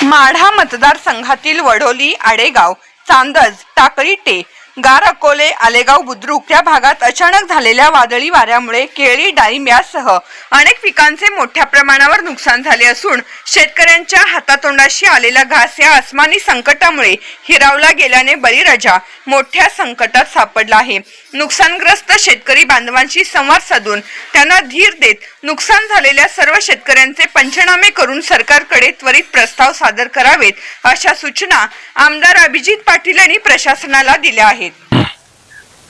माढा मतदारसंघातील वडोली, आडेगाव, चांदज, टाकळी टे, गार, अकोले, आलेगाव, बुद्रुक या भागात अचानक झालेल्या वादळी वाऱ्यामुळे केळी, डाळिंब यासह अनेक पिकांचे मोठ्या प्रमाणावर नुकसान झाले असून शेतकऱ्यांच्या हातातोंडाशी आलेला घास या अस्मानी संकटामुळे हिरावला गेल्याने बळीराजा मोठ्या संकटात सापडला आहे। नुकसानग्रस्त शेतकरी बांधवांशी संवाद साधून त्यांना धीर देत नुकसान झालेल्या सर्व शेतकऱ्यांचे पंचनामे करून सरकारकडे त्वरित प्रस्ताव सादर करावेत अशा सूचना आमदार अभिजित पाटील यांनी प्रशासनाला दिल्या आहेत।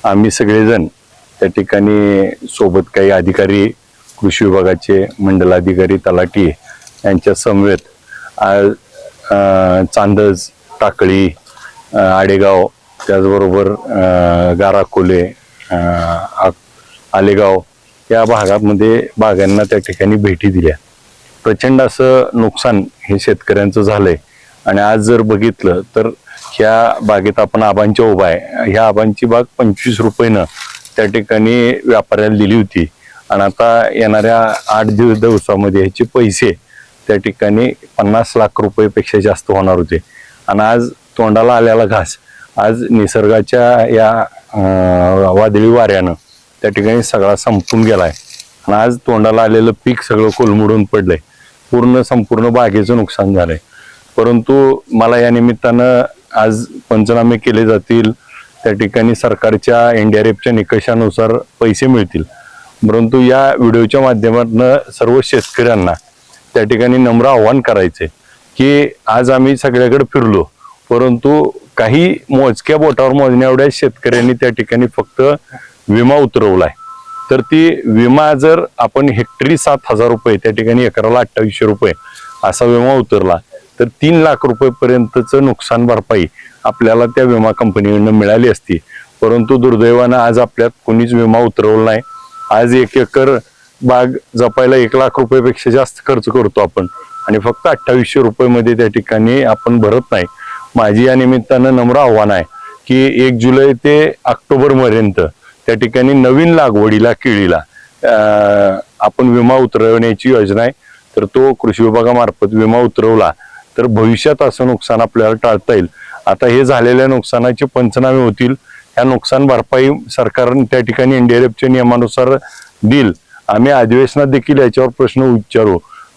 आम्ही सगळेजण त्या ठिकाणी सोबत काही अधिकारी, कृषी विभागाचे मंडलाधिकारी, तलाठी यांच्या समवेत चांदज, टाकळी, आडेगाव, त्याचबरोबर गारा, अकोले, आलेगाव या भागामध्ये बागांना त्या ठिकाणी भेटी दिल्या। प्रचंड असं नुकसान हे शेतकऱ्यांचं झालंय आणि आज जर बघितलं तर ह्या बागेत आपण आबांच्या उभा आहे, ह्या आबांची बाग 25 रुपयानं त्या ठिकाणी व्यापाऱ्याला दिली होती आणि आता येणाऱ्या 8 दिवसामध्ये ह्याचे पैसे त्या ठिकाणी 50 लाख रुपयेपेक्षा जास्त होणार होते आणि आज तोंडाला आलेला घास आज निसर्गाच्या या वादळी वाऱ्यानं त्या ठिकाणी सगळा संपून गेलाय आणि आज तोंडाला आलेलं पीक सगळं कोलमडून पडलंय, संपूर्ण बागेचं नुकसान झालंय। परंतु मला या निमित्तानं आज पंचनामे केले जातील, त्या ठिकाणी सरकारच्या NDRFच्या निकषानुसार पैसे मिळतील। परंतु या व्हिडिओच्या माध्यमातून सर्व शेतकऱ्यांना त्या ठिकाणी नम्र आव्हान करायचे की आज आम्ही सगळ्याकडे फिरलो, परंतु काही मोजक्या बोटावर मोजण्या एवढ्या शेतकऱ्यांनी त्या ठिकाणी फक्त विमा उतरवलाय। तर ती विमा जर आपण हेक्टरी 7,000 रुपये, त्या ठिकाणी एकराला 2800 रुपये असा विमा उतरला तर 3 लाख रुपयेपर्यंतचं नुकसान भरपाई आपल्याला त्या विमा कंपनीकडून मिळाली असती। परंतु दुर्दैवानं आज आपल्यात कोणीच विमा उतरवला नाही। आज 1 एकर बाग जपायला 1 लाख रुपयापेक्षा जास्त खर्च करतो आपण आणि फक्त 2800 रुपये त्या ठिकाणी आपण भरत नाही। माझी या निमित्तानं नम्र आव्हान आहे की 1 जुलै ते ऑक्टोबर पर्यंत त्या ठिकाणी नवीन लागवडीला, केळीला आपण विमा उतरवण्याची योजना आहे। तर तो कृषी विभागामार्फत विमा उतरवला तर भविष्यात असं नुकसान आपल्याला टाळता येईल। आता हे झालेल्या नुकसानाचे पंचनामे होतील, ह्या नुकसान भरपाई सरकारने त्या ठिकाणी NDRFच्या नियमानुसार देईल। आम्ही अधिवेशनात देखील याच्यावर प्रश्न विचारू